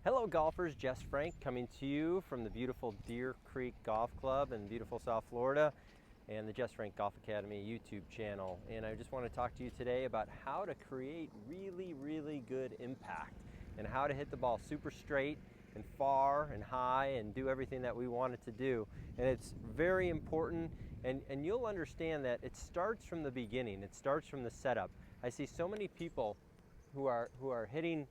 Hello golfers, Jess Frank coming to you from the beautiful Deer Creek Golf Club in beautiful South Florida and the Jess Frank Golf Academy YouTube channel. And I just want to talk to you today about how to create really good impact and how to hit the ball super straight and far and high and do everything that we want it to do. And it's very important, and you'll understand that it starts from the beginning. It starts from the setup. I see so many people who are hitting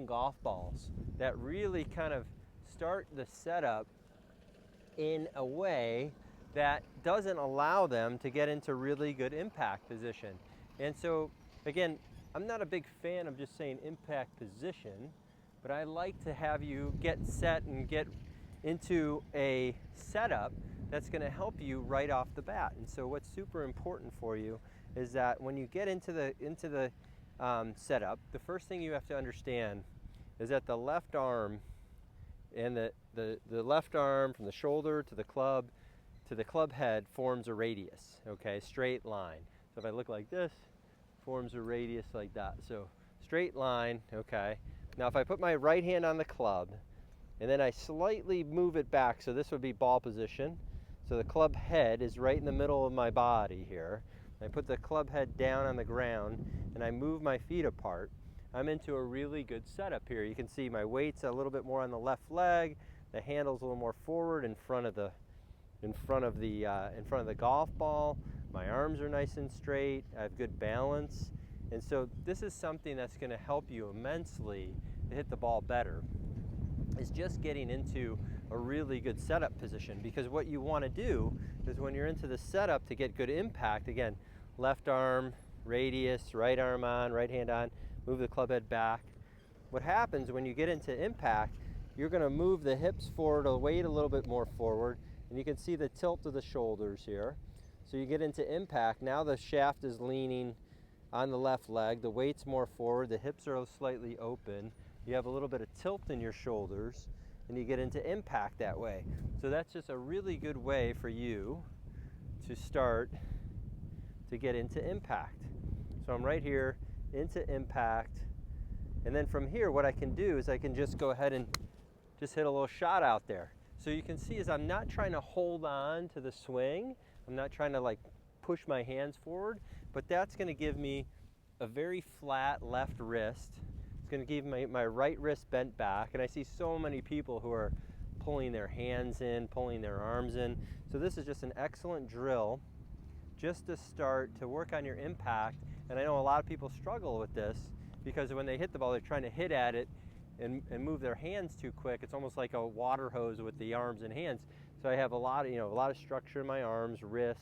golf balls that really kind of start the setup in a way that doesn't allow them to get into really good impact position. And so again, I'm not a big fan of just saying impact position, but I like to have you get set and get into a setup that's going to help you right off the bat. And so what's super important for you is that when you get into the setup, the first thing you have to understand is that the left arm and the left arm from the shoulder to the club head forms a radius, okay, straight line. So if I look like this, forms a radius like that. So straight line, okay. Now if I put my right hand on the club and then I slightly move it back, so this would be ball position. So the club head is right in the middle of my body here. I put the club head down on the ground and I move my feet apart. I'm into a really good setup here. You can see my weight's a little bit more on the left leg. The handle's a little more forward in front of the golf ball. My arms are nice and straight. I have good balance. And so this is something that's going to help you immensely to hit the ball better. Is just getting into a really good setup position, because what you want to do is when you're into the setup to get good impact, again, left arm, radius, right arm on, right hand on, move the club head back. What happens when you get into impact, you're going to move the hips forward, the weight a little bit more forward, and you can see the tilt of the shoulders here. So you get into impact, now the shaft is leaning on the left leg, the weight's more forward, the hips are slightly open. You have a little bit of tilt in your shoulders, and you get into impact that way. So that's just a really good way for you to start to get into impact. So I'm right here into impact, and then from here what I can do is I can just go ahead and just hit a little shot out there. So you can see is I'm not trying to hold on to the swing. I'm not trying to like push my hands forward, but that's going to give me a very flat left wrist. It's going to give my right wrist bent back, and I see so many people who are pulling their hands in, pulling their arms in. So this is just an excellent drill just to start to work on your impact. And I know a lot of people struggle with this because when they hit the ball, they're trying to hit at it and move their hands too quick. It's almost like a water hose with the arms and hands. So I have a lot of structure in my arms, wrist,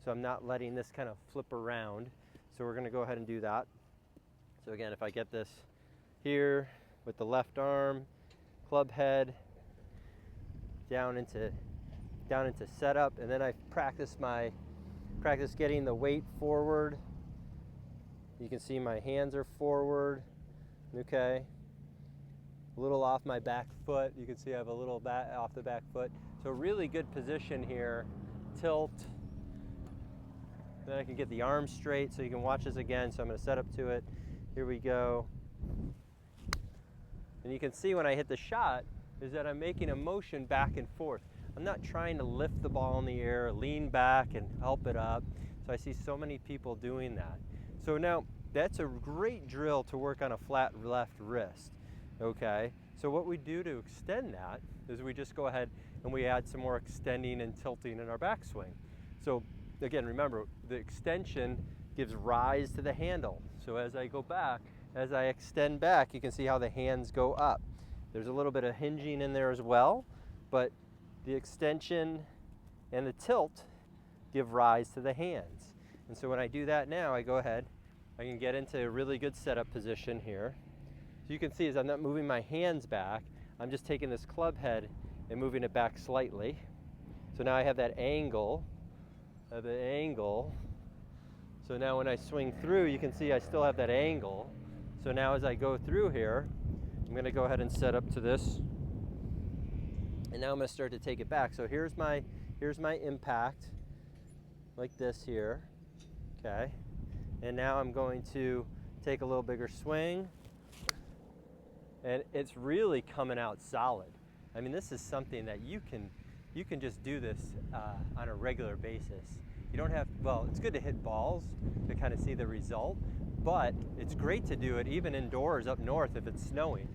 so I'm not letting this kind of flip around. So we're going to go ahead and do that. So again, if I get this here with the left arm, club head down into setup, and then I practice getting the weight forward. You can see my hands are forward, okay, a little off my back foot. You can see I have a little back off the back foot. So really good position here, tilt. Then I can get the arms straight, so you can watch this again. So I'm going to set up to it. Here we go. And you can see when I hit the shot is that I'm making a motion back and forth. I'm not trying to lift the ball in the air, lean back and help it up. So I see so many people doing that. So now that's a great drill to work on a flat left wrist. Okay, so what we do to extend that is we just go ahead and we add some more extending and tilting in our backswing. So again, remember, the extension gives rise to the handle. So as I go back, as I extend back, you can see how the hands go up. There's a little bit of hinging in there as well, but the extension and the tilt give rise to the hands. And so when I do that now, I go ahead, I can get into a really good setup position here. So you can see as I'm not moving my hands back, I'm just taking this club head and moving it back slightly. So now I have that angle, So now when I swing through, you can see I still have that angle. So now as I go through here, I'm going to go ahead and set up to this. And now I'm going to start to take it back. So here's my impact, like this here, okay? And now I'm going to take a little bigger swing. and it's really coming out solid. I mean, this is something that you can just do this on a regular basis. You don't have, well, it's good to hit balls to kind of see the result, but it's great to do it even indoors up north if it's snowing.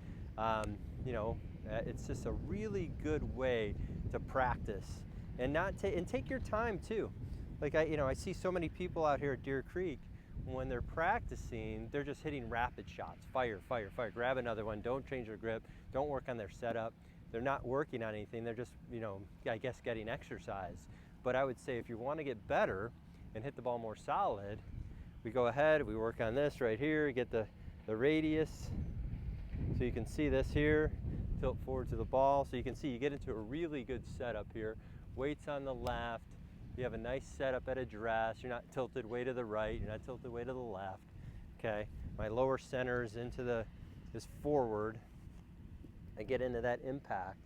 You know, it's just a really good way to practice, and take your time too. Like I see so many people out here at Deer Creek, when they're practicing, they're just hitting rapid shots, fire, fire, fire, grab another one, don't change their grip, don't work on their setup. They're not working on anything, they're just, you know, I guess getting exercise. But I would say if you want to get better and hit the ball more solid, we go ahead, we work on this right here, get the radius. So you can see this here, tilt forward to the ball. So you can see you get into a really good setup here. Weights on the left. You have a nice setup at address. You're not tilted way to the right. You're not tilted way to the left. Okay. My lower center is is forward. I get into that impact.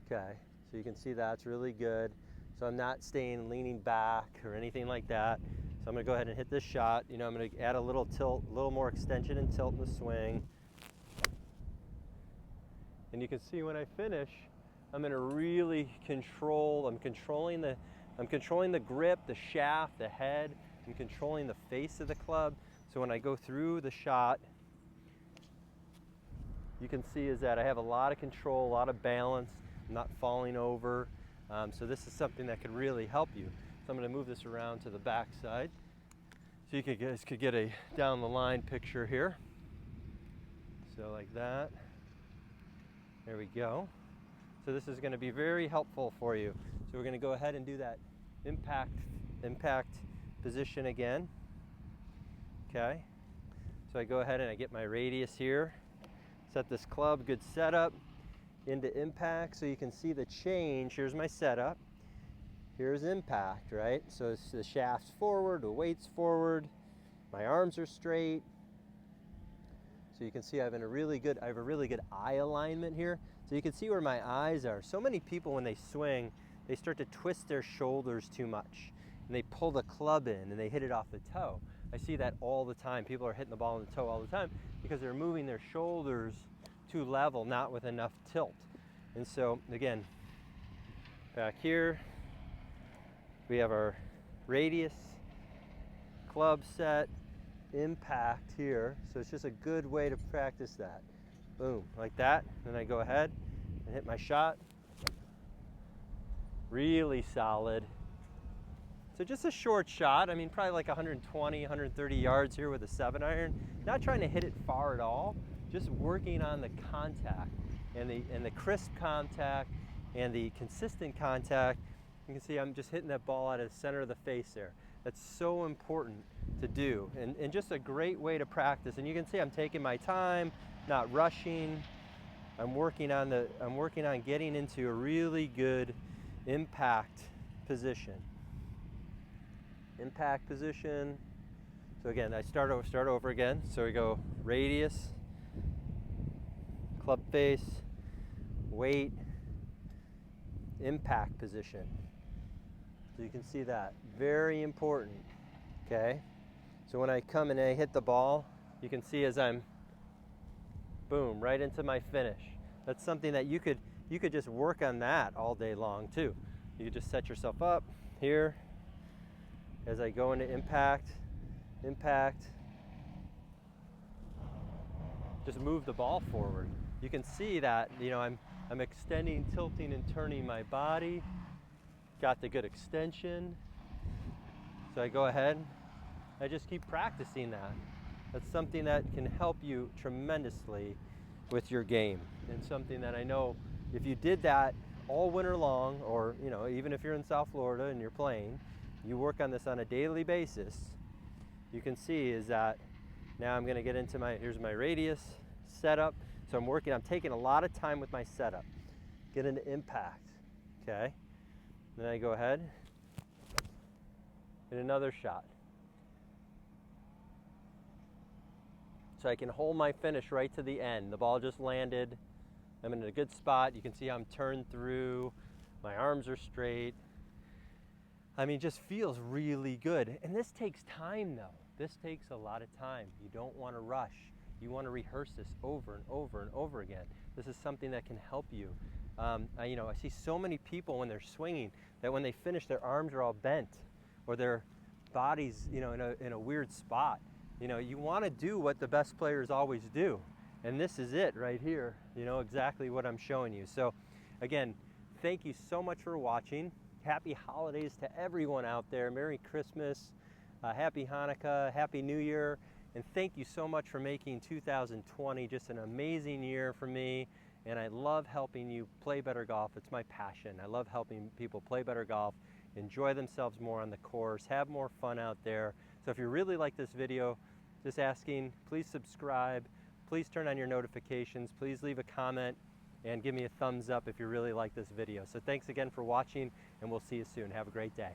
Okay. So you can see that's really good. So I'm not leaning back or anything like that. So I'm going to go ahead and hit this shot. You know, I'm going to add a little tilt, a little more extension and tilt in the swing. And you can see when I finish, I'm going to really control. I'm controlling the grip, the shaft, the head. I'm controlling the face of the club. So when I go through the shot, you can see is that I have a lot of control, a lot of balance. I'm not falling over. So this is something that could really help you. So I'm going to move this around to the back side. So you guys could get a down the line picture here. So like that. There we go. So this is going to be very helpful for you. So we're going to go ahead and do that impact position again. Okay. So I go ahead and I get my radius here. Set this club, good setup, into impact. So you can see the change. Here's my setup. Here's impact, right? So it's the shaft's forward, the weight's forward. My arms are straight. So you can see I have a really good eye alignment here. So you can see where my eyes are. So many people when they swing, they start to twist their shoulders too much. And they pull the club in and they hit it off the toe. I see that all the time. People are hitting the ball on the toe all the time because they're moving their shoulders too level, not with enough tilt. And so again, back here, we have our radius, club set, impact here. So it's just a good way to practice that. Boom, like that. Then I go ahead and hit my shot. Really solid. So just a short shot. I mean, probably like 120, 130 yards here with a 7-iron. Not trying to hit it far at all. Just working on the contact and the crisp contact and the consistent contact. You can see I'm just hitting that ball out of the center of the face there. That's so important to do, and just a great way to practice. And you can see I'm taking my time, not rushing. I'm working on getting into a really good impact position. Impact position. So again, I start over again. So we go radius, club face, weight, impact position. So you can see that, very important, okay? So when I come and I hit the ball, you can see as I'm, boom, right into my finish. That's something that you could just work on that all day long too. You could just set yourself up here as I go into impact, just move the ball forward. You can see that, you know, I'm extending, tilting, and turning my body. Got the good extension. So I go ahead, I just keep practicing that. That's something that can help you tremendously with your game, and something that I know if you did that all winter long, or you know, even if you're in South Florida and you're playing, you work on this on a daily basis, you can see is that now I'm going to get into here's my radius setup. So I'm taking a lot of time with my setup. Get into impact, okay? Then I go ahead and another shot. So I can hold my finish right to the end. The ball just landed. I'm in a good spot. You can see I'm turned through. My arms are straight. I mean, just feels really good. And this takes time though. This takes a lot of time. You don't want to rush. You want to rehearse this over and over and over again. This is something that can help you. You know, I see so many people when they're swinging that when they finish, their arms are all bent or their body's, you know, in a weird spot. You know, you want to do what the best players always do. And this is it right here, you know, exactly what I'm showing you. So again, thank you so much for watching. Happy holidays to everyone out there. Merry Christmas, Happy Hanukkah, Happy New Year. And thank you so much for making 2020 just an amazing year for me. And I love helping you play better golf. It's my passion. I love helping people play better golf, enjoy themselves more on the course, have more fun out there. So if you really like this video, just asking, please subscribe, please turn on your notifications, please leave a comment, and give me a thumbs up if you really like this video. So thanks again for watching, and we'll see you soon. Have a great day.